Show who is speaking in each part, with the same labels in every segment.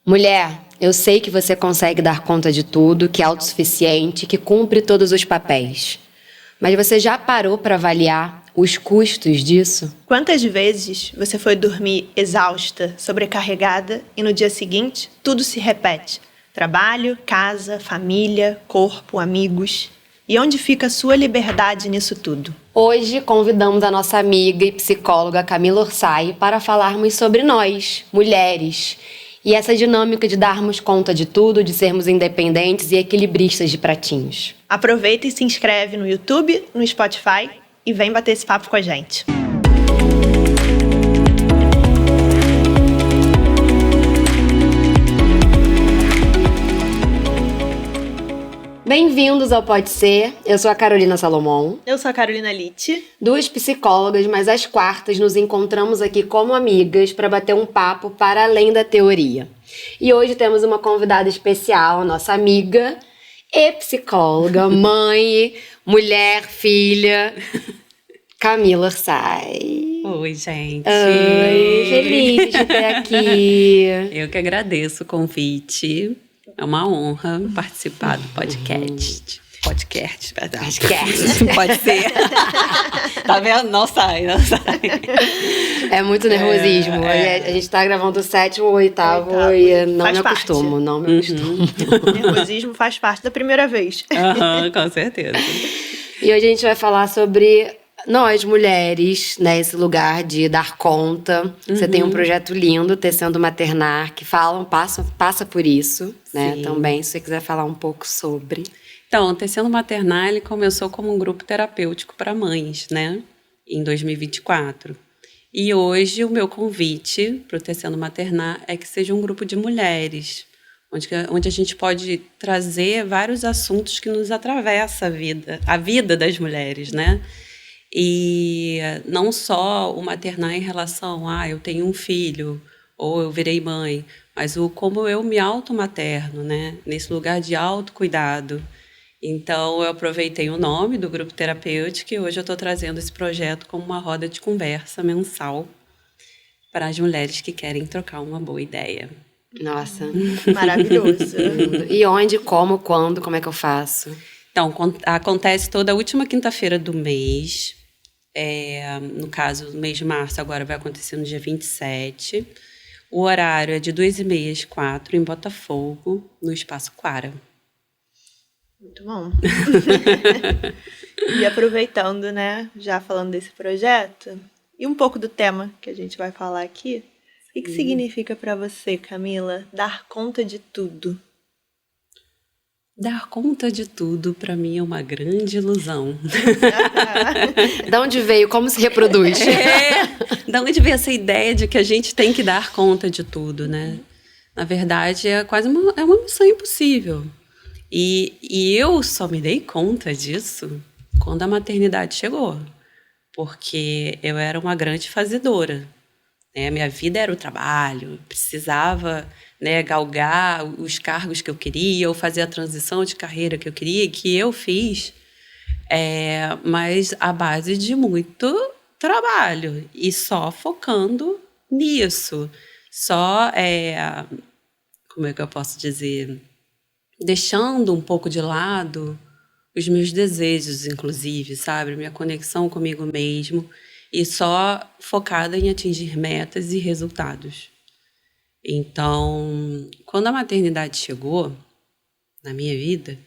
Speaker 1: Mulher, eu sei que você consegue dar conta de tudo, que é autossuficiente, que cumpre todos os papéis. Mas você já parou para avaliar os custos disso?
Speaker 2: Quantas vezes você foi dormir exausta, sobrecarregada e no dia seguinte tudo se repete? Trabalho, casa, família, corpo, amigos. E onde fica a sua liberdade nisso tudo?
Speaker 1: Hoje convidamos a nossa amiga e psicóloga Camila Orsay para falarmos sobre nós, mulheres, e essa dinâmica de darmos conta de tudo, de sermos independentes e equilibristas de pratinhos.
Speaker 2: Aproveita e se inscreve no YouTube, no Spotify e vem bater esse papo com a gente.
Speaker 1: Bem-vindos ao Pode Ser, eu sou a Carolina Salomão.
Speaker 2: Eu sou a Carolina Litti.
Speaker 1: Duas psicólogas, mas às quartas nos encontramos aqui como amigas para bater um papo para além da teoria. E hoje temos uma convidada especial, nossa amiga e psicóloga, mãe, mulher, filha, Camila Orsay.
Speaker 3: Oi, gente.
Speaker 1: Oi, feliz de ter aqui.
Speaker 3: Eu que agradeço o convite. É uma honra participar do podcast. Podcast. Pode ser. Tá vendo? Não sai.
Speaker 1: É muito nervosismo. A gente tá gravando o 7º ou 8º e não me acostumo.
Speaker 2: Nervosismo faz parte da primeira vez.
Speaker 3: Com certeza.
Speaker 1: E hoje a gente vai falar sobre nós, mulheres, né? Esse lugar de dar conta. Você tem um projeto lindo, Tecendo Maternar, que passa por isso, né?
Speaker 3: Sim.
Speaker 1: Também, se você quiser falar um pouco sobre.
Speaker 3: Então, o Tecendo Maternar, ele começou como um grupo terapêutico para mães, né? Em 2024. E hoje o meu convite para o Tecendo Maternar é que seja um grupo de mulheres, onde a gente pode trazer vários assuntos que nos atravessam a vida das mulheres, né? E não só o maternar em relação a eu tenho um filho ou eu virei mãe, mas o como eu me automaterno, né? Nesse lugar de autocuidado. Então, eu aproveitei o nome do grupo terapêutico e hoje eu estou trazendo esse projeto como uma roda de conversa mensal para as mulheres que querem trocar uma boa ideia.
Speaker 1: Nossa.
Speaker 2: Maravilhoso.
Speaker 1: E onde, como, quando, como é que eu faço?
Speaker 3: Então, acontece toda a última quinta-feira do mês. No caso, no mês de março, agora vai acontecer no dia 27. O horário é de 2h30 às 4h, em Botafogo, no Espaço Quara.
Speaker 2: Muito bom. E aproveitando, né, já falando desse projeto, e um pouco do tema que a gente vai falar aqui, o que significa para você, Camila, dar conta de tudo?
Speaker 3: Dar conta de tudo, para mim, é uma grande ilusão.
Speaker 1: Da onde veio? Como se reproduz?
Speaker 3: Da onde veio essa ideia de que a gente tem que dar conta de tudo, né? Na verdade, é quase uma missão impossível. E eu só me dei conta disso quando a maternidade chegou. Porque eu era uma grande fazedora. Né? Minha vida era o trabalho, precisava, né, galgar os cargos que eu queria, ou fazer a transição de carreira que eu queria, que eu fiz, mas à base de muito trabalho, e só focando nisso. Só, como é que eu posso dizer, deixando um pouco de lado os meus desejos, inclusive, sabe? Minha conexão comigo mesmo, e só focada em atingir metas e resultados. Então, quando a maternidade chegou na minha vida,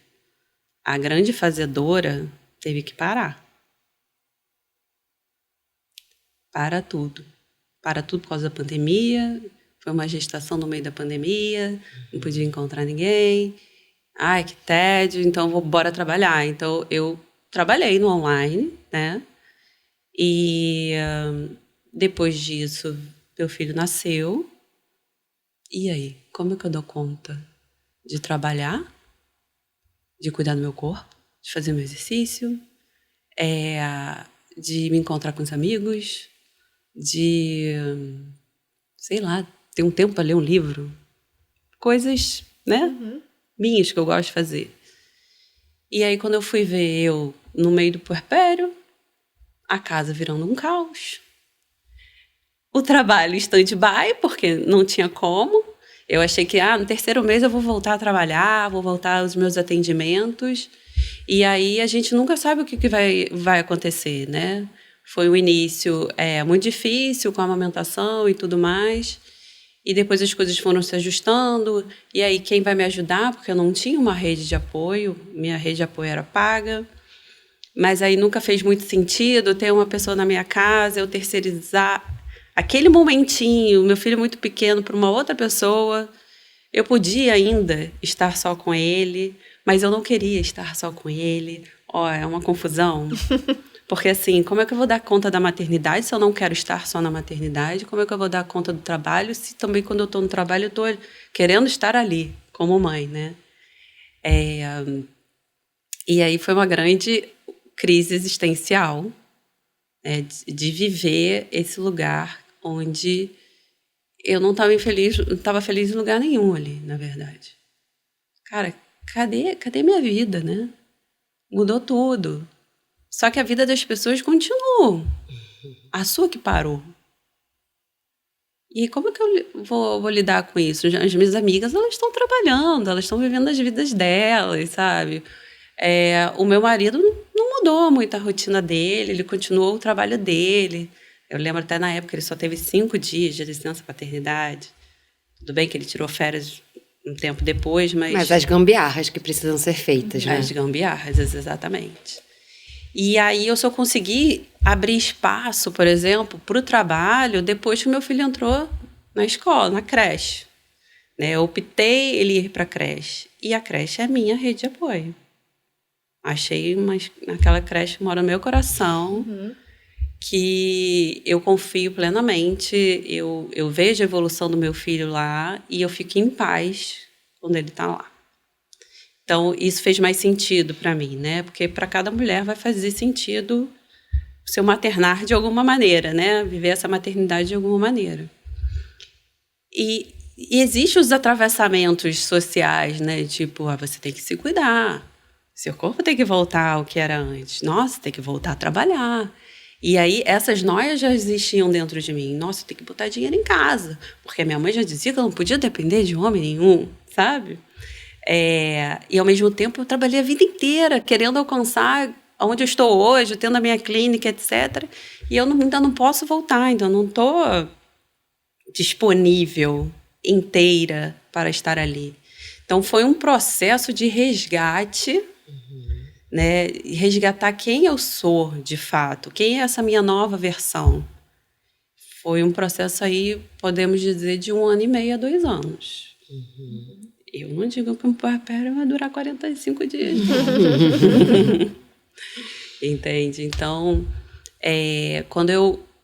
Speaker 3: a grande fazedora teve que parar. Para tudo. Para tudo por causa da pandemia. Foi uma gestação no meio da pandemia, não podia encontrar ninguém. Ai, que tédio, então bora trabalhar. Então, eu trabalhei no online, né? E depois disso, meu filho nasceu. E aí, como é que eu dou conta de trabalhar, de cuidar do meu corpo, de fazer meu exercício, de me encontrar com os amigos, de, sei lá, ter um tempo para ler um livro? Coisas, né, minhas que eu gosto de fazer. E aí, quando eu fui ver eu no meio do puerpério, a casa virando um caos, o trabalho stand-by, porque não tinha como, Eu achei que, no terceiro mês eu vou voltar a trabalhar, vou voltar aos meus atendimentos. E aí a gente nunca sabe o que vai acontecer, né? Foi um início muito difícil com a amamentação e tudo mais. E depois as coisas foram se ajustando. E aí quem vai me ajudar? Porque eu não tinha uma rede de apoio. Minha rede de apoio era paga. Mas aí nunca fez muito sentido ter uma pessoa na minha casa, eu terceirizar aquele momentinho, meu filho muito pequeno, para uma outra pessoa. Eu podia ainda estar só com ele, mas eu não queria estar só com ele. É uma confusão. Porque, assim, como é que eu vou dar conta da maternidade se eu não quero estar só na maternidade? Como é que eu vou dar conta do trabalho se também, quando eu estou no trabalho, eu estou querendo estar ali, como mãe, né? E aí foi uma grande crise existencial, de viver esse lugar onde eu não estava feliz em lugar nenhum ali, na verdade. Cara, cadê minha vida, né? Mudou tudo. Só que a vida das pessoas continuou. A sua que parou. E como é que eu vou lidar com isso? As minhas amigas, elas estão trabalhando, elas estão vivendo as vidas delas, sabe? O meu marido não mudou muito a rotina dele, ele continuou o trabalho dele. Eu lembro até na época, ele só teve 5 dias de licença paternidade. Tudo bem que ele tirou férias um tempo depois, mas...
Speaker 1: Mas as gambiarras que precisam ser feitas, né?
Speaker 3: As gambiarras, exatamente. E aí eu só consegui abrir espaço, por exemplo, para o trabalho depois que meu filho entrou na escola, na creche. Né? Eu optei ele ir para a creche. E a creche é a minha rede de apoio. Achei aquela creche mora no meu coração, que eu confio plenamente, eu vejo a evolução do meu filho lá e eu fico em paz quando ele está lá. Então, isso fez mais sentido para mim, né? Porque para cada mulher vai fazer sentido o seu maternar de alguma maneira, né? Viver essa maternidade de alguma maneira. E existem os atravessamentos sociais, né? Tipo, você tem que se cuidar. Seu corpo tem que voltar ao que era antes. Nossa, tem que voltar a trabalhar. E aí, essas noias já existiam dentro de mim. Nossa, tem que botar dinheiro em casa. Porque a minha mãe já dizia que eu não podia depender de homem nenhum, sabe? E, ao mesmo tempo, eu trabalhei a vida inteira querendo alcançar onde eu estou hoje, tendo a minha clínica, etc. E eu ainda não posso voltar, ainda não estou disponível inteira para estar ali. Então, foi um processo de resgate, né? Resgatar quem eu sou, de fato. Quem é essa minha nova versão? Foi um processo aí, podemos dizer, de 1 ano e meio a 2 anos. Eu não digo que um puerpério vai durar 45 dias. Entende? Então, quando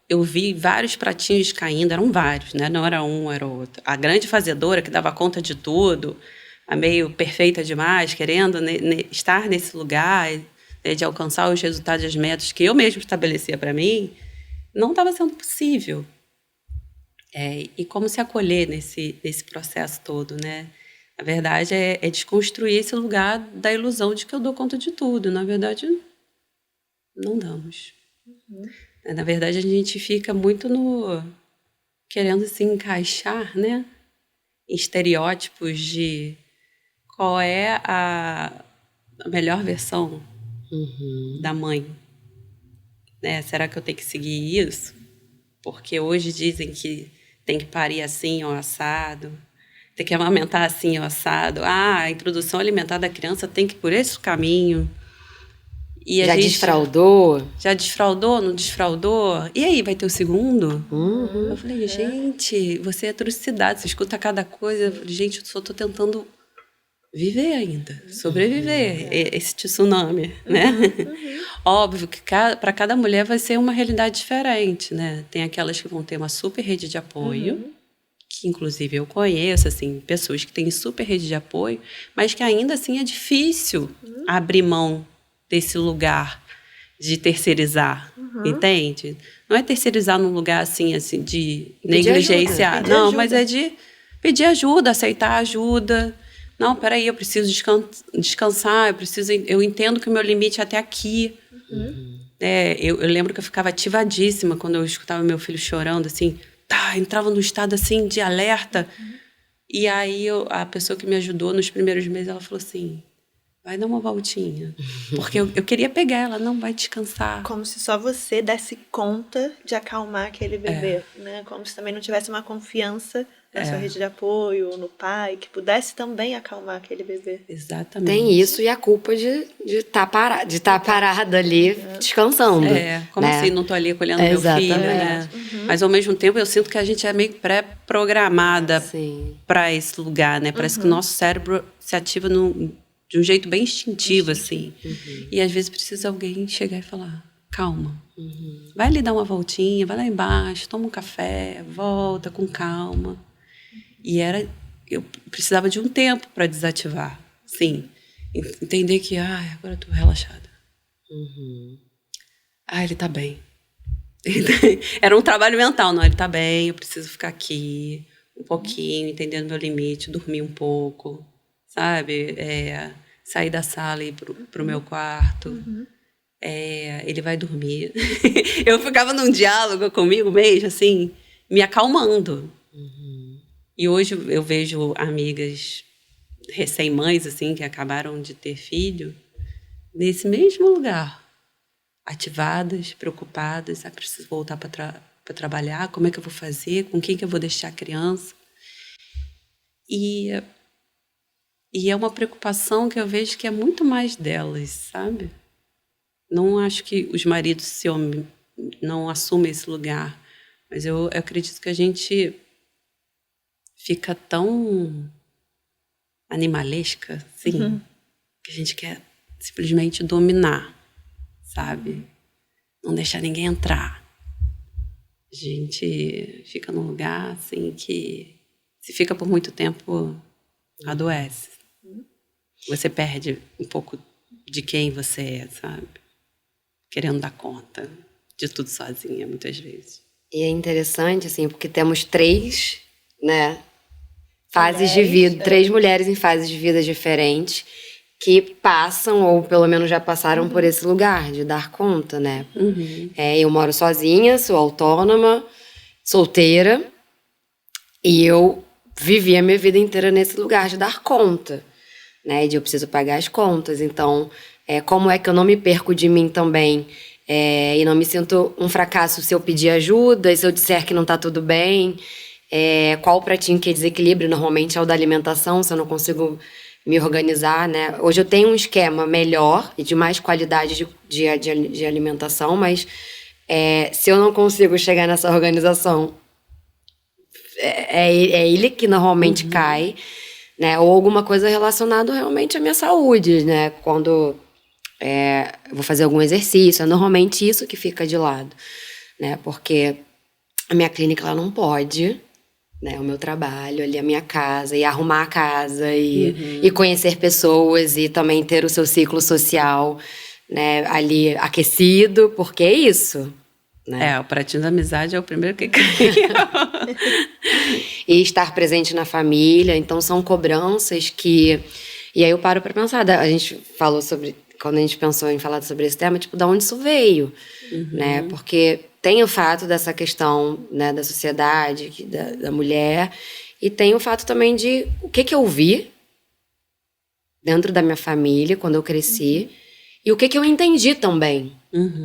Speaker 3: eu vi vários pratinhos caindo, eram vários, né? Não era um, era outro. A grande fazedora que dava conta de tudo, a meio perfeita demais, querendo estar nesse lugar, né, de alcançar os resultados e as metas que eu mesmo estabelecia para mim, não estava sendo possível. E como se acolher nesse processo todo, né? A verdade é desconstruir esse lugar da ilusão de que eu dou conta de tudo. Na verdade, não damos. Na verdade, a gente fica muito querendo se encaixar, né, em estereótipos de qual é a melhor versão da mãe. Né? Será que eu tenho que seguir isso? Porque hoje dizem que tem que parir assim ou assado, tem que amamentar assim ou assado. A introdução alimentar da criança tem que ir por esse caminho. E
Speaker 1: já desfraudou?
Speaker 3: Já desfraudou, não desfraudou? E aí, vai ter o segundo? Eu falei, gente, você é atrocidade, você escuta cada coisa. Eu falei, gente, eu só estou tentando viver ainda, sobreviver esse tsunami, né? Óbvio que para cada mulher vai ser uma realidade diferente, né? Tem aquelas que vão ter uma super rede de apoio, que inclusive eu conheço, assim, pessoas que têm super rede de apoio, mas que ainda assim é difícil abrir mão desse lugar de terceirizar, entende? Não é terceirizar num lugar assim de negligenciar, não, mas é de pedir ajuda, aceitar ajuda. Não, peraí, eu preciso descansar, eu entendo que o meu limite é até aqui. Eu lembro que eu ficava ativadíssima quando eu escutava meu filho chorando, assim, entrava num estado assim de alerta. E aí a pessoa que me ajudou nos primeiros meses, ela falou assim, vai dar uma voltinha. Porque eu queria pegar ela, não, vai descansar.
Speaker 2: Como se só você desse conta de acalmar aquele bebê, né? Como se também não tivesse uma confiança na sua rede de apoio, no pai, que pudesse também acalmar aquele bebê.
Speaker 3: Exatamente.
Speaker 1: Tem isso e a culpa de estar parada ali, descansando.
Speaker 3: Como
Speaker 1: né?
Speaker 3: assim, não tô ali acolhendo meu filho, né? Mas ao mesmo tempo eu sinto que a gente é meio pré-programada para esse lugar, né? Parece que o nosso cérebro se ativa de um jeito bem instintivo, assim. E às vezes precisa alguém chegar e falar, calma. Vai ali dar uma voltinha, vai lá embaixo, toma um café, volta com calma. E eu precisava de um tempo para desativar, sim. Entender que, agora eu tô relaxada. Ele tá bem. Era um trabalho mental, não, ele tá bem, eu preciso ficar aqui um pouquinho, entendendo meu limite, dormir um pouco, sabe? Sair da sala e ir pro meu quarto. Ele vai dormir. Eu ficava num diálogo comigo mesmo, assim, me acalmando. E hoje eu vejo amigas recém-mães, assim, que acabaram de ter filho, nesse mesmo lugar. Ativadas, preocupadas, preciso voltar para trabalhar, como é que eu vou fazer, com quem que eu vou deixar a criança. E é uma preocupação que eu vejo que é muito mais delas, sabe? Não acho que os maridos não assumem esse lugar, mas eu acredito que a gente fica tão animalesca, assim, que a gente quer simplesmente dominar, sabe? Não deixar ninguém entrar. A gente fica num lugar, assim, que se fica por muito tempo, adoece. Você perde um pouco de quem você é, sabe? Querendo dar conta de tudo sozinha, muitas vezes.
Speaker 1: E é interessante, assim, porque temos 3, né, fases de vida, 3 mulheres em fases de vida diferentes que passam, ou pelo menos já passaram por esse lugar de dar conta, né? Eu moro sozinha, sou autônoma, solteira, e eu vivi a minha vida inteira nesse lugar de dar conta, né? De eu preciso pagar as contas. Então, como é que eu não me perco de mim também? E não me sinto um fracasso se eu pedir ajuda, se eu disser que não tá tudo bem. Qual o pratinho que é desequilíbrio? Normalmente é o da alimentação, se eu não consigo me organizar, né? Hoje eu tenho um esquema melhor e de mais qualidade de alimentação, mas se eu não consigo chegar nessa organização, é ele que normalmente cai, né? Ou alguma coisa relacionada realmente à minha saúde, né? Quando eu vou fazer algum exercício, é normalmente isso que fica de lado, né? Porque a minha clínica, ela não pode, né? O meu trabalho ali, a minha casa, e arrumar a casa, e conhecer pessoas, e também ter o seu ciclo social, né? Ali aquecido, porque é isso, né?
Speaker 3: O pratinho da amizade é o primeiro que cai.
Speaker 1: E estar presente na família, então são cobranças que... E aí eu paro para pensar, a gente falou sobre... Quando a gente pensou em falar sobre esse tema, tipo, de onde isso veio, né? Porque tem o fato dessa questão, né, da sociedade, da mulher, e tem o fato também de o que eu vi dentro da minha família, quando eu cresci, e o que eu entendi também,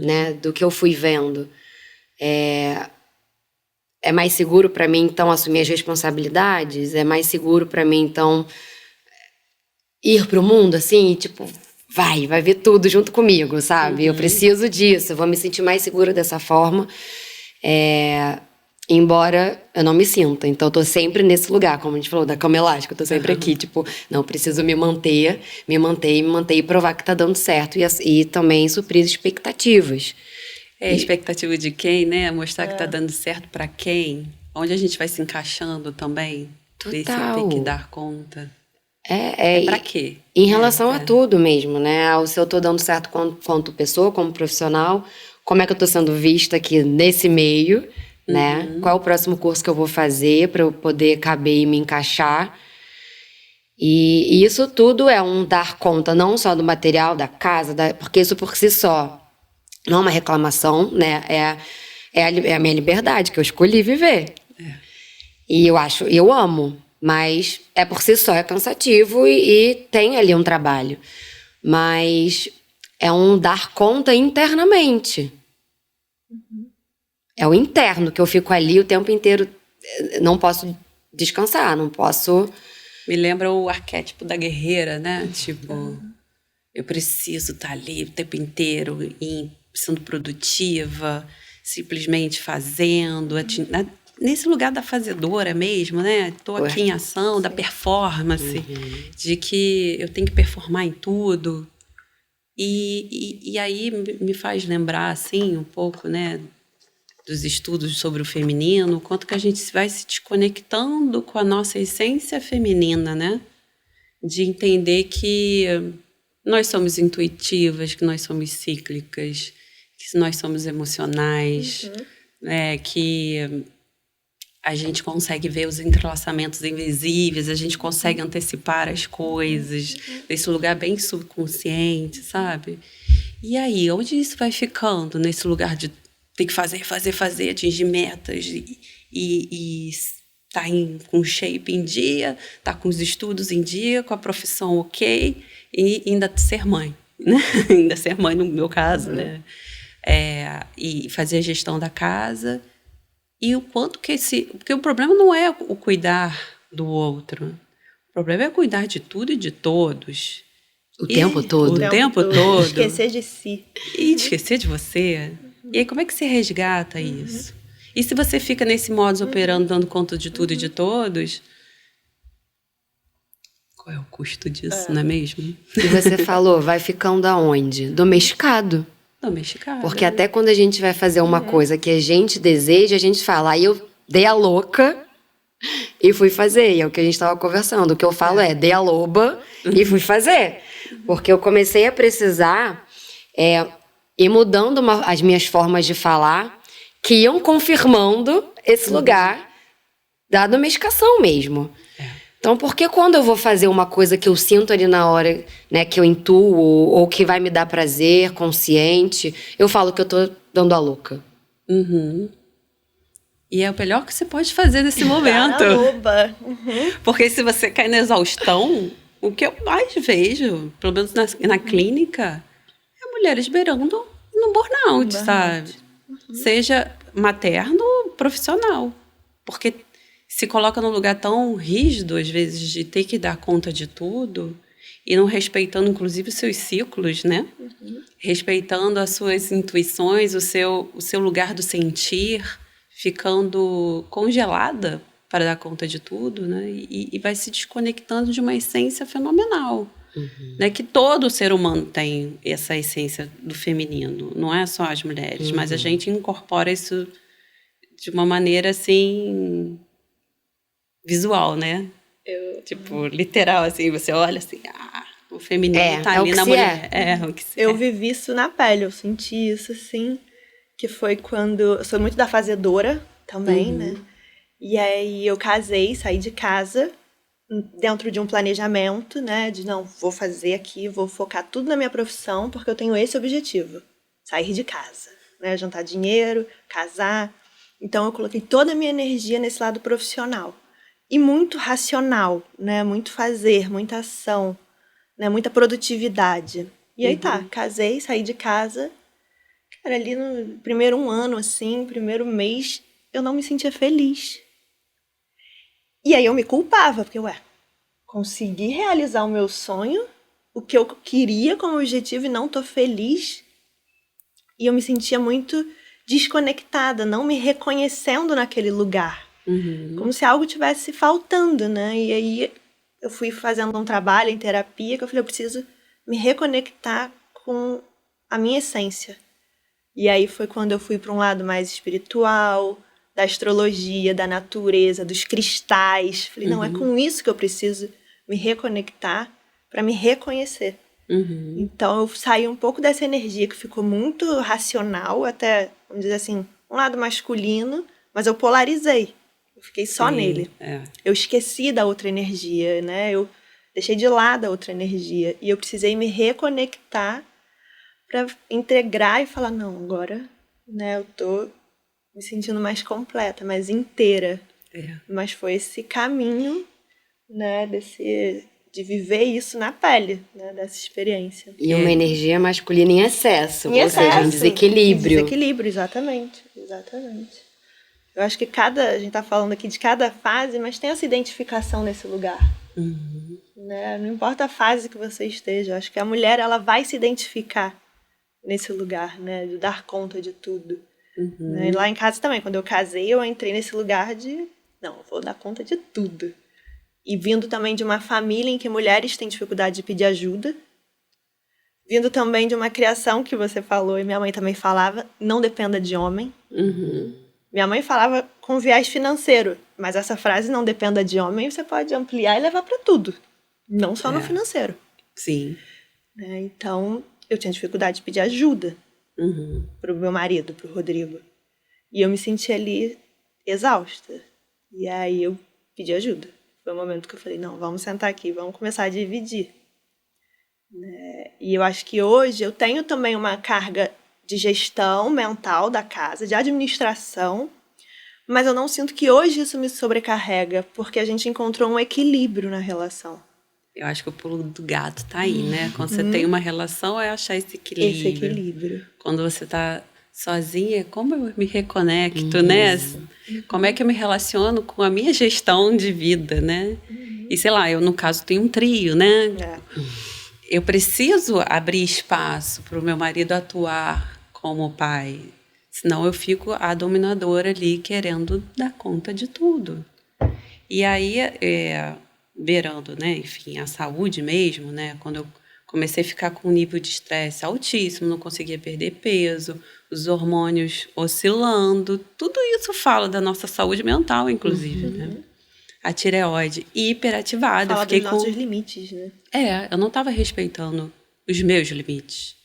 Speaker 1: né, do que eu fui vendo. É mais seguro para mim, então, assumir as responsabilidades? É mais seguro para mim, então, ir pro mundo, assim, tipo... Vai ver tudo junto comigo, sabe? Eu preciso disso, eu vou me sentir mais segura dessa forma, embora eu não me sinta. Então, eu tô sempre nesse lugar, como a gente falou, da cama elástica, eu tô sempre aqui, tipo, não, preciso me manter e provar que tá dando certo, e também suprir expectativas.
Speaker 3: Expectativa de quem, né? Mostrar que tá dando certo para quem? Onde a gente vai se encaixando também?
Speaker 1: Total.
Speaker 3: Tem que dar conta. Pra quê?
Speaker 1: Em relação a tudo mesmo, né? Se eu tô dando certo quanto pessoa, como profissional, como é que eu tô sendo vista aqui nesse meio, né? Qual é o próximo curso que eu vou fazer para eu poder caber e me encaixar? E isso tudo é um dar conta, não só do material, da casa, porque isso por si só não é uma reclamação, né? É a minha liberdade, que eu escolhi viver. E eu amo. Mas por si só é cansativo e tem ali um trabalho. Mas é um dar conta internamente. É o interno, que eu fico ali o tempo inteiro. Não posso descansar, não posso...
Speaker 3: Me lembra o arquétipo da guerreira, né? Tipo, eu preciso estar ali o tempo inteiro, sendo produtiva, simplesmente fazendo, nesse lugar da fazedora mesmo, né? Estou aqui em ação, da performance, de que eu tenho que performar em tudo. E aí me faz lembrar, assim, um pouco, né, dos estudos sobre o feminino, o quanto que a gente vai se desconectando com a nossa essência feminina, né? De entender que nós somos intuitivas, que nós somos cíclicas, que nós somos emocionais, né? Que a gente consegue ver os entrelaçamentos invisíveis, a gente consegue antecipar as coisas, nesse lugar bem subconsciente, sabe? E aí, onde isso vai ficando? Nesse lugar de ter que fazer, atingir metas e tá com o shape em dia, tá com os estudos em dia, com a profissão ok, e ainda ser mãe, né? Ainda ser mãe, no meu caso, né? E fazer a gestão da casa. E o quanto que porque o problema não é o cuidar do outro. O problema é cuidar de tudo e de todos.
Speaker 1: O tempo todo.
Speaker 3: O tempo todo.
Speaker 2: Esquecer de si.
Speaker 3: E esquecer de você. E aí, como é que você resgata isso? E se você fica nesse modus operandi, dando conta de tudo e de todos, qual é o custo disso, não é mesmo?
Speaker 1: E você falou, vai ficando aonde? Domesticado.
Speaker 3: Domesticado.
Speaker 1: Porque até quando a gente vai fazer uma coisa que a gente deseja, a gente fala, aí eu dei a louca e fui fazer. E é o que a gente estava conversando. O que eu falo dei a loba e fui fazer. Porque eu comecei a precisar ir mudando as minhas formas de falar, que iam confirmando esse lugar da domesticação mesmo. Então, porque quando eu vou fazer uma coisa que eu sinto ali na hora, né, que eu intuo, ou que vai me dar prazer, consciente, eu falo que eu tô dando a louca.
Speaker 3: E é o melhor que você pode fazer nesse momento.
Speaker 2: Caramba.
Speaker 3: Porque se você cai na exaustão, o que eu mais vejo, pelo menos na clínica, é mulheres beirando no burnout, sabe? Seja materno ou profissional. Porque se coloca num lugar tão rígido, às vezes, de ter que dar conta de tudo e não respeitando, inclusive, os seus ciclos, né? Respeitando as suas intuições, o seu lugar do sentir, ficando congelada para dar conta de tudo, né? E vai se desconectando de uma essência fenomenal, né? Que todo ser humano tem essa essência do feminino, não é só as mulheres, mas a gente incorpora isso de uma maneira, assim, visual, né? Tipo, literal, assim, você olha assim, o feminino tá ali na mulher. O que
Speaker 2: eu vivi isso na pele, eu senti isso, assim, que foi quando... Eu sou muito da fazedora também, né? E aí eu casei, saí de casa, dentro de um planejamento, né? De, não, vou fazer aqui, vou focar tudo na minha profissão, porque eu tenho esse objetivo, sair de casa, né? Juntar dinheiro, casar. Então eu coloquei toda a minha energia nesse lado profissional. E muito racional, né? Muito fazer, muita ação, né? Muita produtividade. E aí casei, saí de casa. Cara, ali no primeiro ano, assim, primeiro mês, eu não me sentia feliz. E aí eu me culpava, porque, consegui realizar o meu sonho, o que eu queria como objetivo e não tô feliz. E eu me sentia muito desconectada, não me reconhecendo naquele lugar. Como se algo tivesse faltando, né? E aí eu fui fazendo um trabalho em terapia que eu falei, eu preciso me reconectar com a minha essência. E aí foi quando eu fui para um lado mais espiritual, da astrologia, da natureza, dos cristais. Falei, não, é com isso que eu preciso me reconectar para me reconhecer. Então eu saí um pouco dessa energia que ficou muito racional, até, vamos dizer assim, um lado masculino, mas eu polarizei. Eu fiquei só nele. Eu esqueci da outra energia, né? Eu deixei de lado a outra energia. E eu precisei me reconectar para integrar e falar, não, agora, né, eu tô me sentindo mais completa, mais inteira. Mas foi esse caminho né, de viver isso na pele, né, dessa experiência.
Speaker 1: E uma energia masculina em excesso,
Speaker 2: Em
Speaker 1: ou seja, um desequilíbrio.
Speaker 2: Desequilíbrio, exatamente. Eu acho que a gente está falando aqui de cada fase, mas tem essa identificação nesse lugar. Né? Não importa a fase que você esteja, eu acho que a mulher ela vai se identificar nesse lugar, né, de dar conta de tudo. Né? E lá em casa também, quando eu casei, eu entrei nesse lugar de, não, eu vou dar conta de tudo. E vindo também de uma família em que mulheres têm dificuldade de pedir ajuda. Vindo também de uma criação que você falou, e minha mãe também falava, não dependa de homem. Minha mãe falava com viés financeiro, mas essa frase, não dependa de homem, você pode ampliar e levar para tudo. Não só no financeiro.
Speaker 3: Sim.
Speaker 2: Né? Então, eu tinha dificuldade de pedir ajuda pro meu marido, pro Rodrigo. E eu me senti ali exausta. E aí eu pedi ajuda. Foi o momento que eu falei, não, vamos sentar aqui, vamos começar a dividir. Né? E eu acho que hoje eu tenho também uma carga de gestão mental da casa, de administração, mas eu não sinto que hoje isso me sobrecarrega, porque a gente encontrou um equilíbrio na relação.
Speaker 3: Eu acho que o pulo do gato tá aí, né? Quando você tem uma relação, é achar esse equilíbrio.
Speaker 2: Esse equilíbrio.
Speaker 3: Quando você tá sozinha, como eu me reconecto, né? Como é que eu me relaciono com a minha gestão de vida, né? E sei lá, eu no caso tenho um trio, né? Eu preciso abrir espaço para o meu marido atuar como pai, senão eu fico a dominadora ali querendo dar conta de tudo. E aí, beirando, né, enfim, a saúde mesmo, né, quando eu comecei a ficar com um nível de estresse altíssimo, não conseguia perder peso, os hormônios oscilando, tudo isso fala da nossa saúde mental, inclusive, né? A tireoide hiperativada.
Speaker 2: Fala dos nossos limites, né?
Speaker 3: Eu não estava respeitando os meus limites.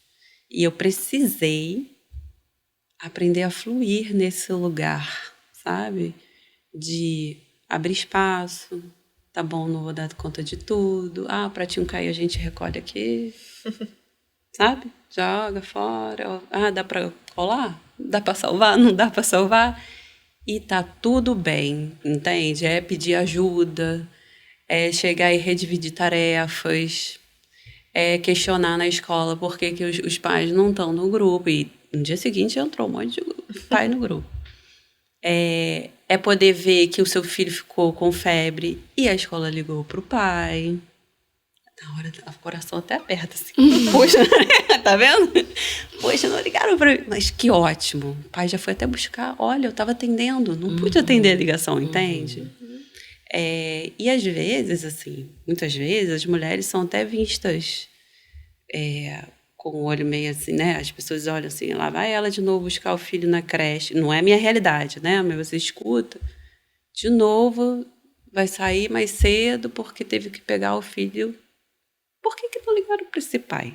Speaker 3: E eu precisei aprender a fluir nesse lugar, sabe? De abrir espaço. Tá bom, não vou dar conta de tudo. Ah, o pratinho caiu, a gente recolhe aqui. Sabe? Joga fora. Ah, dá para colar? Dá para salvar? Não dá para salvar? E tá tudo bem, entende? É pedir ajuda, é chegar e redividir tarefas, é questionar na escola por que os pais não estão no grupo. E no dia seguinte entrou um monte de pai no grupo. É poder ver que o seu filho ficou com febre e a escola ligou pro pai. Na hora, o coração até aperta, assim. Poxa, tá vendo? Poxa, não ligaram pra mim. Mas que ótimo. O pai já foi até buscar. Olha, eu estava atendendo. Não pude atender a ligação, entende? E às vezes, assim, muitas vezes, as mulheres são até vistas com o olho meio assim, né? As pessoas olham assim, lá vai ela de novo buscar o filho na creche. Não é minha realidade, né? Mas você escuta. De novo, vai sair mais cedo porque teve que pegar o filho. Por que não ligaram para esse pai?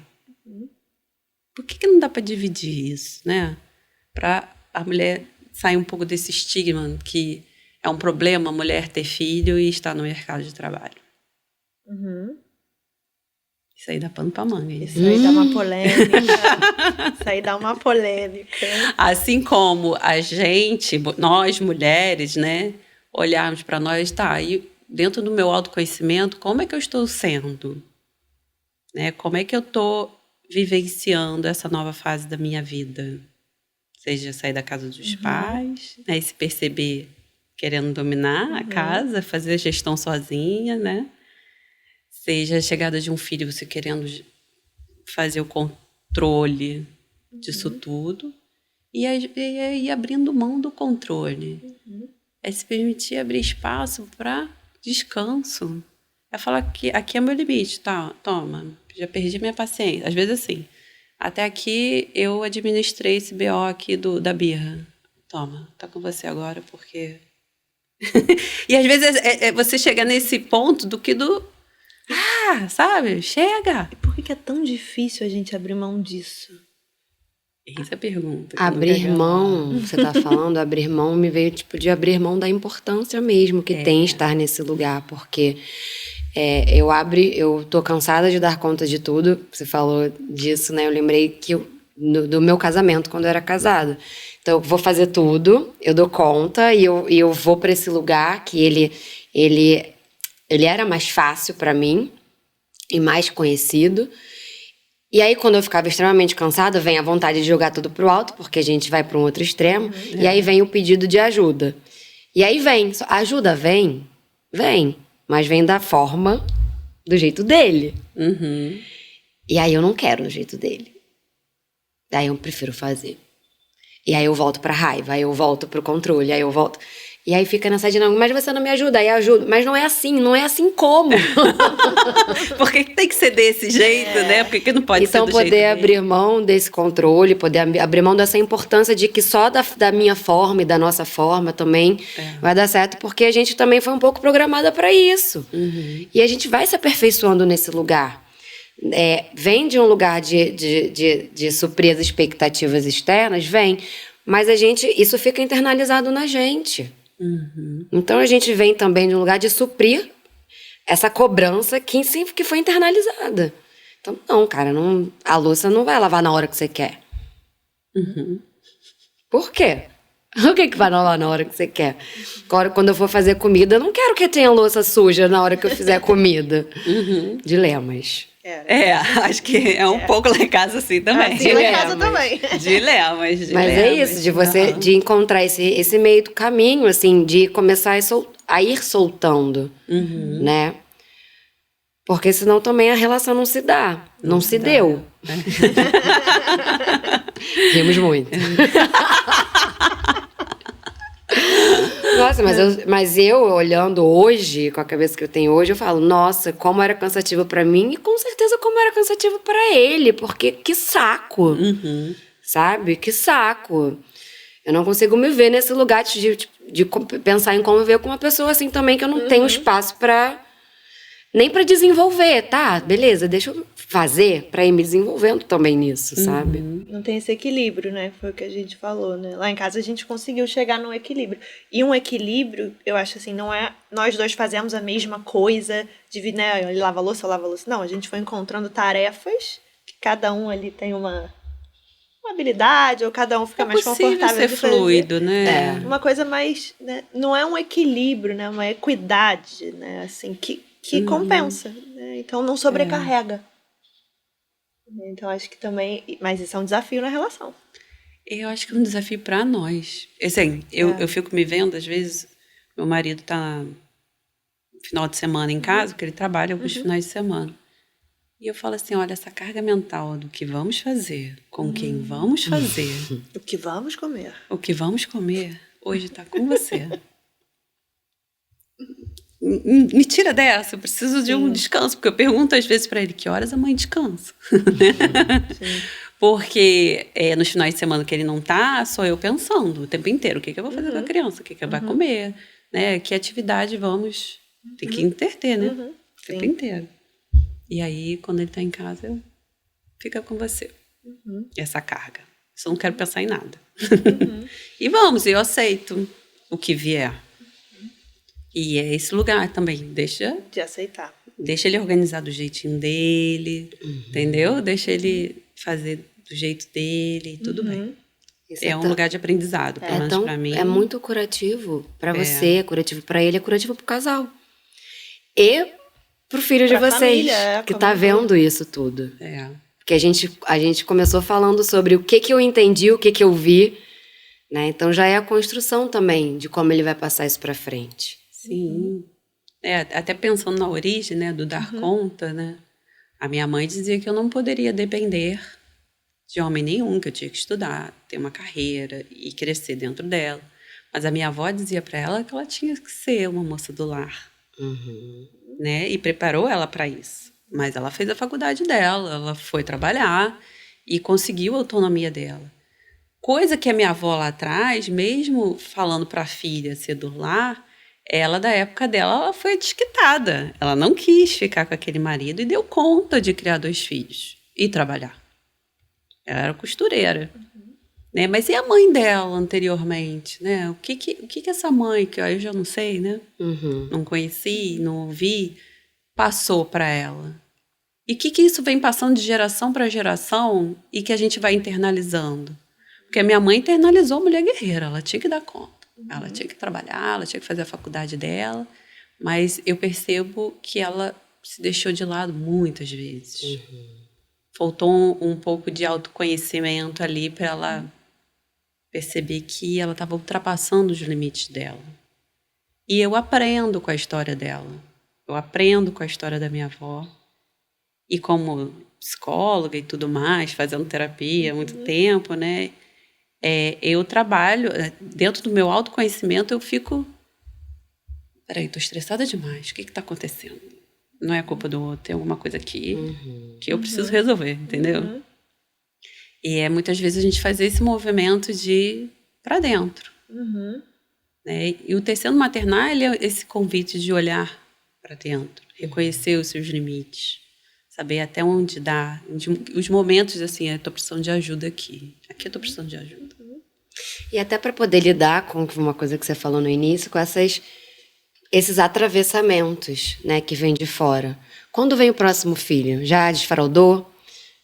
Speaker 3: Por que não dá para dividir isso, né? Para a mulher sair um pouco desse estigma que é um problema a mulher ter filho e estar no mercado de trabalho. Isso aí dá pano para manga.
Speaker 2: Isso aí dá uma polêmica. Isso aí dá uma polêmica.
Speaker 3: Assim como a gente, nós mulheres, né? Olharmos para nós, tá, e dentro do meu autoconhecimento, como é que eu estou sendo? Né? Como é que eu estou vivenciando essa nova fase da minha vida? Seja sair da casa dos pais, né? E se perceber querendo dominar a casa, fazer a gestão sozinha, né? Seja a chegada de um filho, você querendo fazer o controle disso tudo. E aí abrindo mão do controle. É se permitir abrir espaço para descanso. É falar que aqui é meu limite, tá? Toma, já perdi minha paciência. Às vezes assim, até aqui eu administrei esse BO aqui da birra. Toma, tá com você agora porque... E às vezes você chega nesse ponto do que sabe? Chega!
Speaker 2: E por que é tão difícil a gente abrir mão disso?
Speaker 3: Essa é a pergunta.
Speaker 1: Abrir mão, você tá falando, abrir mão me veio tipo de abrir mão da importância mesmo que tem estar nesse lugar, porque... eu tô cansada de dar conta de tudo. Você falou disso, né? Eu lembrei que do meu casamento, quando eu era casada. Então, eu vou fazer tudo, eu dou conta e eu vou para esse lugar que ele Ele era mais fácil pra mim e mais conhecido. E aí, quando eu ficava extremamente cansada, vem a vontade de jogar tudo pro alto, porque a gente vai pra um outro extremo. E aí vem o pedido de ajuda. E aí vem, ajuda vem, mas vem da forma, do jeito dele.
Speaker 3: Uhum.
Speaker 1: E aí eu não quero do jeito dele. Daí eu prefiro fazer. E aí eu volto pra raiva, aí eu volto pro controle, aí eu volto... E aí fica nessa dinâmica, mas você não me ajuda, aí eu ajudo. Mas não é assim como?
Speaker 3: Por que tem que ser desse jeito, né? Por que não pode ser do jeito
Speaker 1: Então, poder abrir mão desse controle, poder abrir mão dessa importância de que só da minha forma e da nossa forma também vai dar certo, porque a gente também foi um pouco programada para isso. Uhum. E a gente vai se aperfeiçoando nesse lugar. Vem de um lugar de suprir as expectativas externas, mas isso fica internalizado na gente. Uhum. Então a gente vem também de um lugar de suprir essa cobrança que sempre foi internalizada. Então, não, cara, a louça não vai lavar na hora que você quer. Uhum. Por quê? O que vai lavar na hora que você quer? Agora, quando eu for fazer comida, eu não quero que tenha louça suja na hora que eu fizer comida. Uhum. Dilemas.
Speaker 3: Acho que é um pouco lá em casa assim também.
Speaker 2: Assim, lá em casa também.
Speaker 3: Dilemas.
Speaker 1: Mas é isso, de você de encontrar esse meio do caminho, assim, de começar a ir soltando, né? Porque senão também a relação não se dá. Não se deu. Rimos muito. Nossa, mas eu olhando hoje, com a cabeça que eu tenho hoje, eu falo, nossa, como era cansativo pra mim e com certeza como era cansativo pra ele, porque que saco, sabe? Que saco. Eu não consigo me ver nesse lugar de pensar em conviver com uma pessoa assim também, que eu não tenho espaço nem pra desenvolver, tá? Beleza, deixa eu fazer pra ir me desenvolvendo também nisso, sabe?
Speaker 2: Não tem esse equilíbrio, né? Foi o que a gente falou, né? Lá em casa a gente conseguiu chegar num equilíbrio. E um equilíbrio, eu acho assim, não é nós dois fazemos a mesma coisa, né? Ele lava a louça, eu lavo a louça. Não, a gente foi encontrando tarefas que cada um ali tem uma habilidade, ou cada um fica mais confortável
Speaker 3: ser
Speaker 2: de fazer.
Speaker 3: Fluido, né?
Speaker 2: Uma coisa mais, né? Não é um equilíbrio, né? Uma equidade, né? Assim, que compensa, né? Então não sobrecarrega. Então acho que também, mas isso é um desafio na relação.
Speaker 3: Eu acho que é um desafio para nós. Assim, eu fico me vendo, às vezes, meu marido tá no final de semana em casa, porque ele trabalha alguns finais de semana. E eu falo assim, olha, essa carga mental do que vamos fazer, com quem vamos fazer.
Speaker 2: O que vamos comer.
Speaker 3: O que vamos comer, hoje está com você. Me tira dessa, eu preciso de um descanso, porque eu pergunto às vezes para ele, que horas a mãe descansa? Porque nos finais de semana que ele não tá, sou eu pensando o tempo inteiro, o que eu vou fazer com a criança, o que vai comer, né? Que atividade vamos... Tem que interter, né? O tempo inteiro. E aí, quando ele tá em casa, eu fico com você. Essa carga. Eu não quero pensar em nada. E eu aceito o que vier. E é esse lugar também,
Speaker 2: de aceitar.
Speaker 3: Deixa ele organizar do jeitinho dele, entendeu? Deixa ele fazer do jeito dele, tudo bem. Isso é um lugar de aprendizado, pelo menos pra mim.
Speaker 1: É muito curativo pra você, é curativo pra ele, é curativo pro casal. E pro filho de vocês,
Speaker 2: família,
Speaker 1: que tá vendo isso tudo. Porque a gente começou falando sobre o que eu entendi, o que eu vi, né? Então já é a construção também de como ele vai passar isso pra frente.
Speaker 3: Sim. Até pensando na origem, né, do dar conta, né? A minha mãe dizia que eu não poderia depender de homem nenhum, que eu tinha que estudar, ter uma carreira e crescer dentro dela. Mas a minha avó dizia para ela que ela tinha que ser uma moça do lar, né? E preparou ela para isso. Mas ela fez a faculdade dela, ela foi trabalhar e conseguiu a autonomia dela. Coisa que a minha avó lá atrás, mesmo falando para a filha ser do lar, ela, da época dela, ela foi desquitada. Ela não quis ficar com aquele marido e deu conta de criar 2 filhos e trabalhar. Ela era costureira. Né? Mas e a mãe dela anteriormente? Né? O que essa mãe, que eu já não sei, né? Não conheci, não ouvi, passou para ela? E o que isso vem passando de geração para geração e que a gente vai internalizando? Porque a minha mãe internalizou a mulher guerreira, ela tinha que dar conta. Ela tinha que trabalhar, ela tinha que fazer a faculdade dela, Mas eu percebo que ela se deixou de lado muitas vezes. Faltou um pouco de autoconhecimento ali para ela perceber que ela estava ultrapassando os limites dela. E eu aprendo com a história dela. Eu aprendo com a história da minha avó. E como psicóloga e tudo mais, fazendo terapia há muito tempo, né? Eu trabalho, dentro do meu autoconhecimento, eu fico... Peraí, estou estressada demais. O que está acontecendo? Não é culpa do outro, tem alguma coisa aqui que eu preciso resolver, entendeu? E muitas vezes a gente faz esse movimento de ir para dentro. Né? E o Tecendo Maternar, ele é esse convite de olhar para dentro, reconhecer os seus limites, saber até onde dá, os momentos assim, eu estou precisando de ajuda aqui eu estou precisando de ajuda.
Speaker 1: E até para poder lidar com uma coisa que você falou no início, com esses atravessamentos, né, que vêm de fora. Quando vem o próximo filho? Já desfraudou?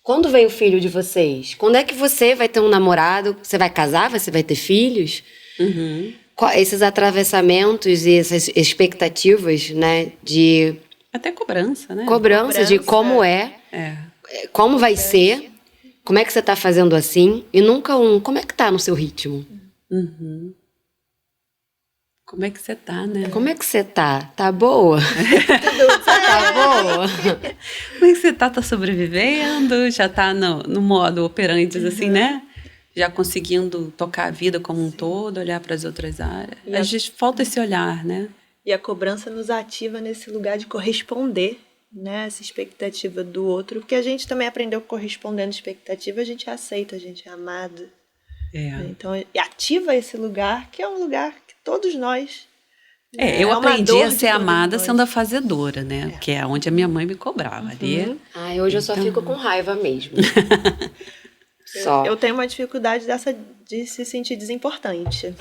Speaker 1: Quando vem o filho de vocês? Quando é que você vai ter um namorado? Você vai casar? Você vai ter filhos? Esses atravessamentos e essas expectativas, né, de...
Speaker 3: Até cobrança, né?
Speaker 1: Cobrança de como como vai ser, como é que você está fazendo assim, e nunca como é que tá no seu ritmo?
Speaker 3: Como é que você tá, né?
Speaker 1: Como é que você tá? Tá boa? Tá boa?
Speaker 3: Como é que você tá? Tá sobrevivendo? Já tá no modo operante, assim, né? Já conseguindo tocar a vida como um todo, olhar para as outras áreas. A gente falta esse olhar, né?
Speaker 2: E a cobrança nos ativa nesse lugar de corresponder, né? Essa expectativa do outro, porque a gente também aprendeu que correspondendo à expectativa, a gente é aceito, a gente é amado. Então, ativa esse lugar, que é um lugar que todos nós...
Speaker 3: eu aprendi a ser amada sendo a fazedora, né? Que é onde a minha mãe me cobrava.
Speaker 1: Ali. Hoje eu só fico com raiva mesmo.
Speaker 2: Eu tenho uma dificuldade de se sentir desimportante.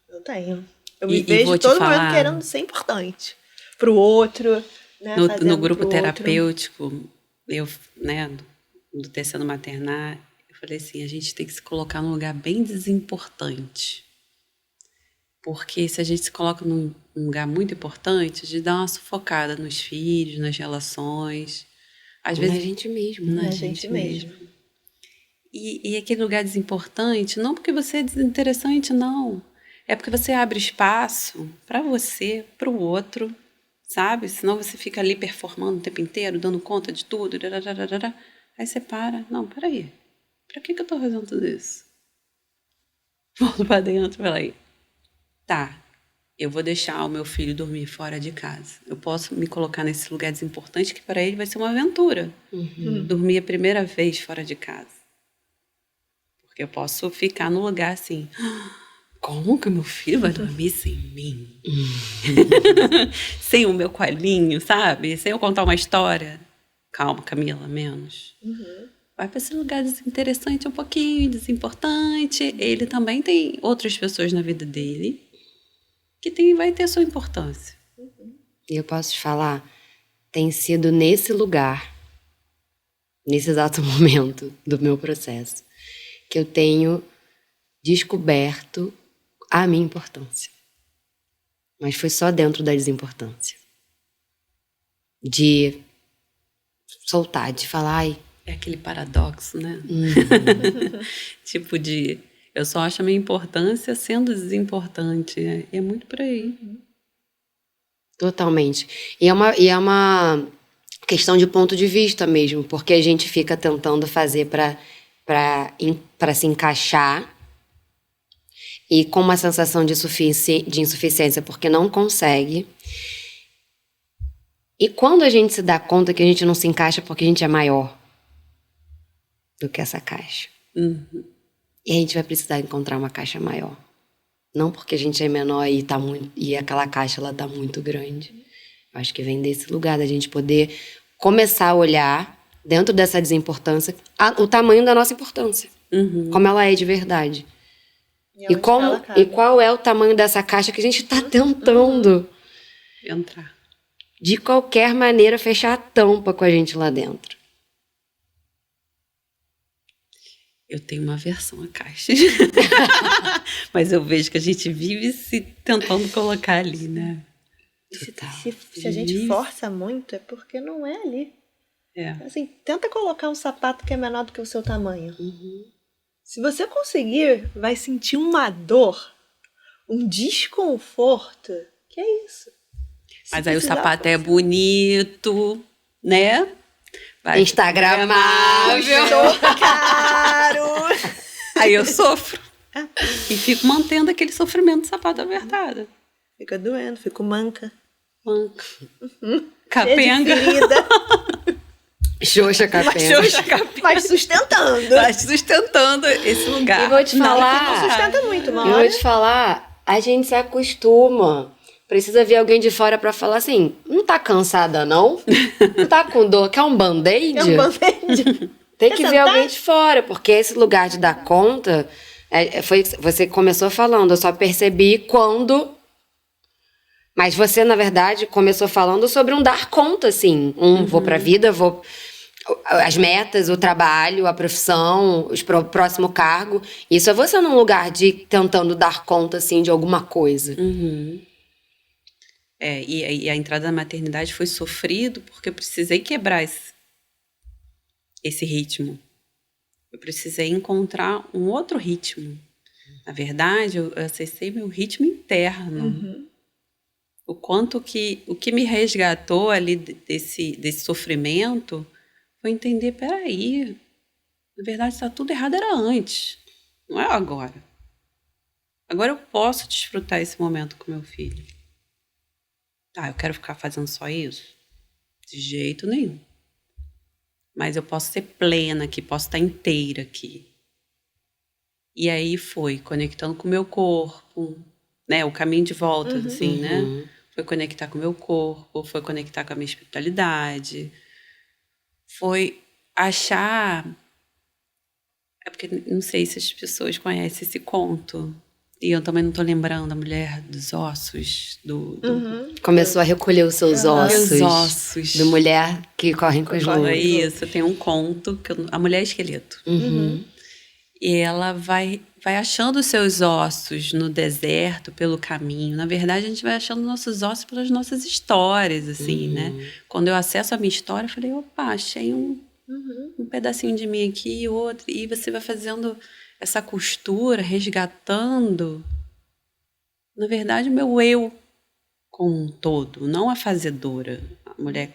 Speaker 2: Eu tenho. Eu me
Speaker 3: E
Speaker 2: vejo
Speaker 3: vou te
Speaker 2: todo
Speaker 3: falar,
Speaker 2: mundo querendo ser importante pro outro, né?
Speaker 3: No grupo terapêutico, do Tecendo Maternar, eu falei assim, a gente tem que se colocar num lugar bem desimportante. Porque se a gente se coloca num lugar muito importante, a gente dá uma sufocada nos filhos, nas relações. Às vezes
Speaker 1: na gente mesmo.
Speaker 3: Na gente mesmo. E aquele lugar desimportante, não porque você é desinteressante, não. É porque você abre espaço para você, para o outro, sabe? Senão você fica ali performando o tempo inteiro, dando conta de tudo. Aí você para. Não, peraí. Para que eu estou fazendo tudo isso? Volto para dentro, peraí. Tá, eu vou deixar o meu filho dormir fora de casa. Eu posso me colocar nesse lugar desimportante que para ele vai ser uma aventura. Dormir a primeira vez fora de casa. Porque eu posso ficar no lugar assim... Como que meu filho vai dormir sem mim? Sem o meu coelhinho, sabe? Sem eu contar uma história. Calma, Camila, menos. Vai para esse lugar desinteressante um pouquinho, desimportante. Ele também tem outras pessoas na vida dele que vai ter sua importância.
Speaker 1: E eu posso te falar, tem sido nesse lugar, nesse exato momento do meu processo, que eu tenho descoberto a minha importância. Mas foi só dentro da desimportância. De soltar, de falar, ai...
Speaker 3: É aquele paradoxo, né? Tipo de... Eu só acho a minha importância sendo desimportante. É muito por aí.
Speaker 1: Totalmente. E é uma questão de ponto de vista mesmo, porque a gente fica tentando fazer para se encaixar e com uma sensação de insuficiência porque não consegue. E quando a gente se dá conta que a gente não se encaixa porque a gente é maior do que essa caixa. E a gente vai precisar encontrar uma caixa maior. Não porque a gente é menor e aquela caixa ela tá muito grande. Eu acho que vem desse lugar da gente poder começar a olhar dentro dessa desimportância o tamanho da nossa importância. Como ela é de verdade. E qual é o tamanho dessa caixa que a gente está tentando
Speaker 3: entrar.
Speaker 1: De qualquer maneira fechar a tampa com a gente lá dentro.
Speaker 3: Eu tenho uma aversão à caixa. Mas eu vejo que a gente vive se tentando colocar ali, né?
Speaker 1: Total.
Speaker 2: Se a gente força muito, é porque não é ali. Assim, tenta colocar um sapato que é menor do que o seu tamanho. Se você conseguir, vai sentir uma dor, um desconforto. Que é isso?
Speaker 3: Mas aí o sapato é bonito, né? Vai
Speaker 1: Instagramável.
Speaker 2: Caro.
Speaker 3: Aí eu sofro. E fico mantendo aquele sofrimento do sapato apertado.
Speaker 2: Fica doendo, fico manca.
Speaker 3: Manca. Capenga.
Speaker 1: Xoxa capenga.
Speaker 2: Vai sustentando.
Speaker 3: Vai sustentando esse lugar.
Speaker 1: E vou te falar.
Speaker 2: Não sustenta muito, uma
Speaker 1: Eu
Speaker 2: hora.
Speaker 1: vou te falar, a gente se acostuma. Precisa vir alguém de fora pra falar assim, não tá cansada não? Não tá com dor? Quer um band-aid?
Speaker 2: É um band-aid.
Speaker 1: Tem
Speaker 2: Quer
Speaker 1: que vir
Speaker 2: sentar?
Speaker 1: alguém de fora, porque esse lugar de dar conta, foi você começou falando, eu só percebi quando... Mas você, na verdade, começou falando sobre um dar conta, assim. Vou pra vida, vou... As metas, o trabalho, a profissão, o próximo cargo. Isso é você num lugar de tentando dar conta, assim, de alguma coisa.
Speaker 3: E a entrada na maternidade foi sofrido porque eu precisei quebrar esse ritmo. Eu precisei encontrar um outro ritmo. Na verdade, eu acessei meu ritmo interno. O quanto o que me resgatou ali desse sofrimento foi entender, peraí, na verdade está tudo errado, era antes, não é agora. Agora eu posso desfrutar esse momento com meu filho. Eu quero ficar fazendo só isso? De jeito nenhum. Mas eu posso ser plena aqui, posso estar inteira aqui. E aí foi conectando com o meu corpo, né? O caminho de volta, assim, né? Foi conectar com o meu corpo, foi conectar com a minha espiritualidade, foi achar... É porque não sei se as pessoas conhecem esse conto. E eu também não estou lembrando a mulher dos ossos.
Speaker 1: Começou a recolher os seus ossos.
Speaker 3: Meus ossos.
Speaker 1: Da mulher que correm com os lobos.
Speaker 3: É isso, tem um conto, a mulher esqueleto. E ela vai achando os seus ossos no deserto, pelo caminho. Na verdade, a gente vai achando nossos ossos pelas nossas histórias, assim, né? Quando eu acesso a minha história, eu falei, opa, achei um pedacinho de mim aqui e outro. E você vai fazendo essa costura, resgatando, na verdade, o meu eu como um todo, não a fazedora, a mulher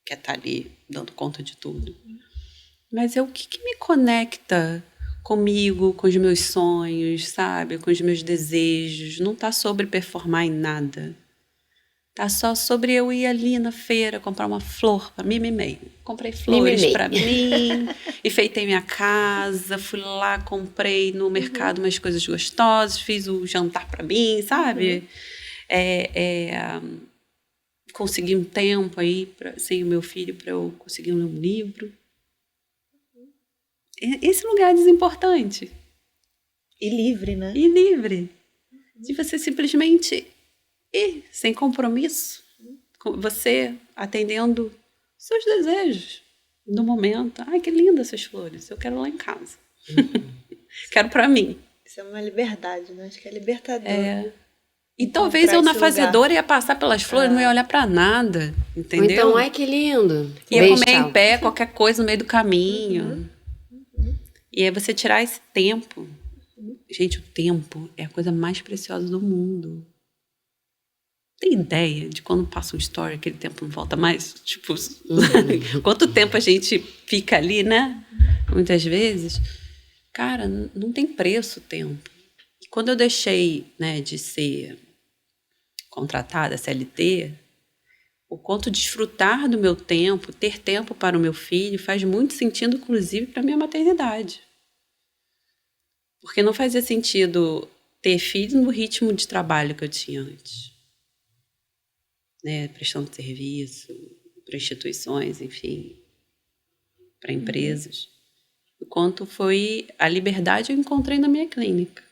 Speaker 3: que está ali dando conta de tudo. Mas é o que me conecta comigo, com os meus sonhos, sabe? Com os meus desejos. Não está sobre performar em nada. Tá só sobre eu ir ali na feira comprar uma flor para mim. Comprei flores para mim, enfeitei minha casa, fui lá, comprei no mercado umas coisas gostosas, fiz o jantar para mim, sabe? Consegui um tempo aí sem o meu filho para eu conseguir ler um livro. Esse lugar é desimportante.
Speaker 2: E livre, né?
Speaker 3: E livre. De você simplesmente ir sem compromisso. Você atendendo seus desejos no momento. Ai, que lindas essas flores. Eu quero lá em casa. Quero pra mim.
Speaker 2: Isso é uma liberdade, né? Acho que é libertador.
Speaker 3: E talvez eu na fazedora ia passar pelas flores, não ia olhar pra nada. Entendeu?
Speaker 1: Ou então, ai, que lindo.
Speaker 3: Ia comer em pé, qualquer coisa no meio do caminho. E aí você tirar esse tempo. Gente, o tempo é a coisa mais preciosa do mundo. Tem ideia de quando passa um story, aquele tempo não volta mais? Tipo, quanto tempo a gente fica ali, né? Muitas vezes. Cara, não tem preço o tempo. E quando eu deixei, né, de ser contratada, CLT, o quanto desfrutar do meu tempo, ter tempo para o meu filho, faz muito sentido, inclusive, para a minha maternidade. Porque não fazia sentido ter filho no ritmo de trabalho que eu tinha antes. Né? Prestando serviço para instituições, enfim, para empresas. O quanto foi a liberdade eu encontrei na minha clínica.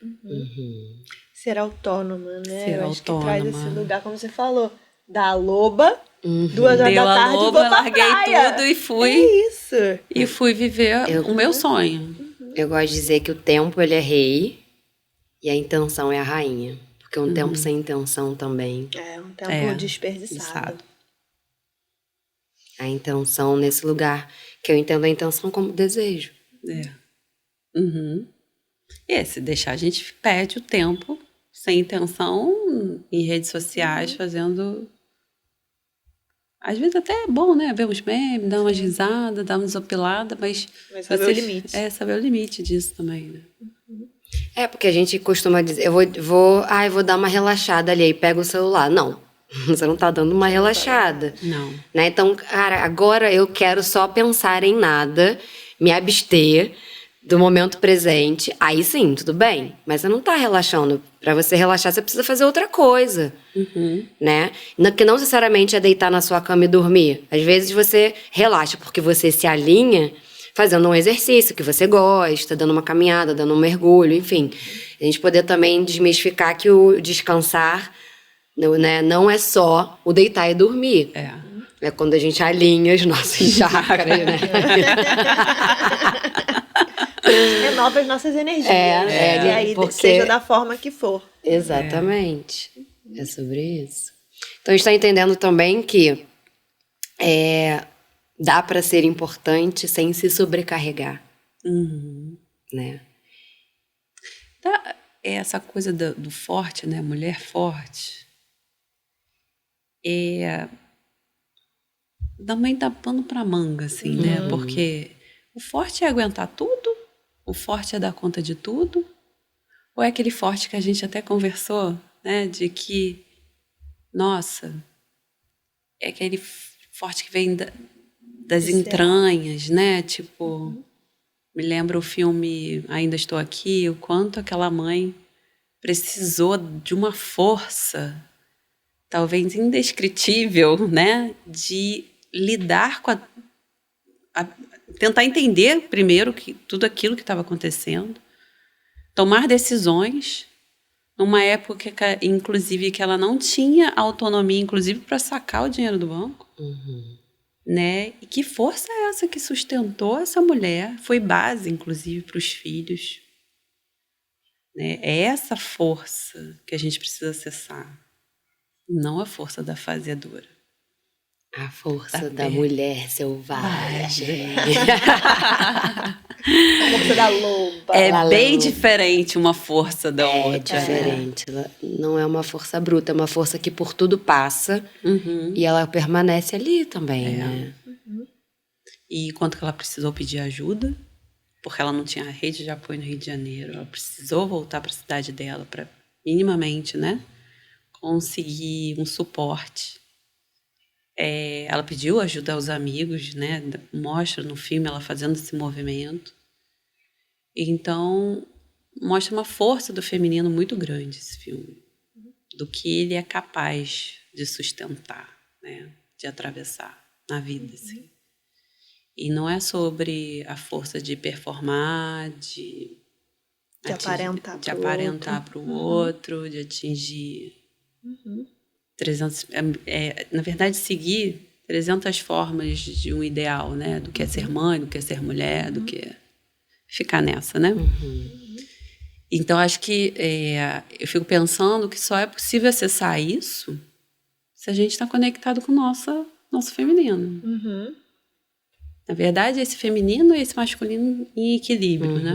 Speaker 2: Ser autônoma, né?
Speaker 3: Ser
Speaker 2: eu acho
Speaker 3: autônoma.
Speaker 2: que traz esse lugar, como você falou, da loba, 2 horas
Speaker 3: Deu
Speaker 2: da
Speaker 3: a
Speaker 2: tarde,
Speaker 3: loba,
Speaker 2: vou pra
Speaker 3: larguei
Speaker 2: praia.
Speaker 3: tudo e fui.
Speaker 2: É isso.
Speaker 3: E fui viver o meu sonho.
Speaker 1: Eu gosto de dizer que o tempo, ele é rei e a intenção é a rainha. Porque Porque um tempo sem intenção também.
Speaker 2: É um tempo desperdiçado.
Speaker 3: Exato.
Speaker 1: A intenção nesse lugar, que eu entendo a intenção como desejo.
Speaker 3: Se deixar, a gente perde o tempo sem intenção em redes sociais, fazendo... Às vezes até é bom, né? Ver uns memes, dar umas risadas, dar umas opiladas, mas
Speaker 2: saber o limite.
Speaker 3: Saber o limite disso também, né?
Speaker 1: Porque a gente costuma dizer, eu vou dar uma relaxada ali, aí pega o celular. Não, você não tá dando uma relaxada.
Speaker 3: Não.
Speaker 1: Né? Então, cara, agora eu quero só pensar em nada, me abster do momento presente. Aí sim, tudo bem. Mas você não tá relaxando. Pra você relaxar, você precisa fazer outra coisa. Né? Que não necessariamente é deitar na sua cama e dormir. Às vezes você relaxa porque você se alinha fazendo um exercício que você gosta, dando uma caminhada, dando um mergulho, enfim. A gente poder também desmistificar que o descansar, né, não é só o deitar e dormir. É quando a gente alinha os nossos chakras, né?
Speaker 2: Renova as nossas energias. E aí,
Speaker 1: porque...
Speaker 2: seja da forma que for.
Speaker 1: Exatamente. É sobre isso. Então, a gente está entendendo também que dá para ser importante sem se sobrecarregar. Né?
Speaker 3: Essa coisa do forte, né? Mulher forte. Também dá pano pra manga, assim, né? Porque o forte é aguentar tudo? O forte é dar conta de tudo? Ou é aquele forte que a gente até conversou, né? De que, nossa, é aquele forte que vem das entranhas, né? Tipo, me lembra o filme Ainda Estou Aqui, o quanto aquela mãe precisou de uma força, talvez indescritível, né? De lidar com tentar entender primeiro tudo aquilo que estava acontecendo, tomar decisões numa época, inclusive, que ela não tinha autonomia, inclusive, para sacar o dinheiro do banco. Né? E que força é essa que sustentou essa mulher? Foi base, inclusive, para os filhos. Né? É essa força que a gente precisa acessar, não a força da fazedora.
Speaker 1: A força da mulher selvagem.
Speaker 2: A força da loba.
Speaker 1: É
Speaker 3: bem diferente uma força da outra.
Speaker 1: É diferente. Ela não é uma força bruta, é uma força que por tudo passa e ela permanece ali também, né?
Speaker 3: E quanto que ela precisou pedir ajuda, porque ela não tinha rede de apoio no Rio de Janeiro, ela precisou voltar para a cidade dela para minimamente, né, conseguir um suporte. Ela pediu ajuda aos amigos, né? Mostra no filme ela fazendo esse movimento. Então, mostra uma força do feminino muito grande esse filme. Do que ele é capaz de sustentar, né? De atravessar na vida, assim. E não é sobre a força de performar, de aparentar para o outro, de atingir... 300, na verdade, seguir 300 formas de um ideal, né? Do que é ser mãe, do que é ser mulher, do que é ficar nessa, né? Então, acho que eu fico pensando que só é possível acessar isso se a gente está conectado com o nosso feminino. Na verdade, esse feminino e esse masculino em equilíbrio, né?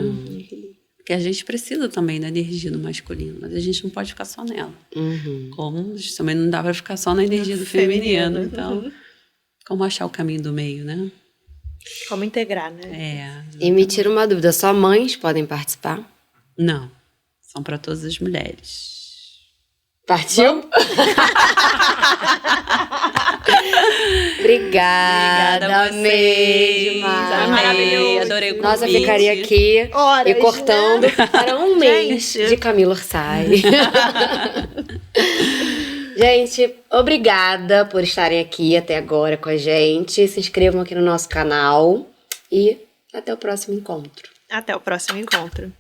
Speaker 3: Porque a gente precisa também da energia do masculino, mas a gente não pode ficar só nela. Como também não dá para ficar só na energia do feminino. Então, como achar o caminho do meio, né?
Speaker 2: Como integrar, né?
Speaker 1: E me tira uma dúvida, só mães podem participar?
Speaker 3: Não, são para todas as mulheres.
Speaker 1: Partiu? Obrigada, amei demais.
Speaker 3: Amei, adorei o convite.
Speaker 1: Nossa, eu ficaria aqui
Speaker 2: horas,
Speaker 1: e cortando para um mês de Camila Orsay. Gente, obrigada por estarem aqui até agora com a gente. Se inscrevam aqui no nosso canal e até o próximo encontro.
Speaker 2: Até o próximo encontro.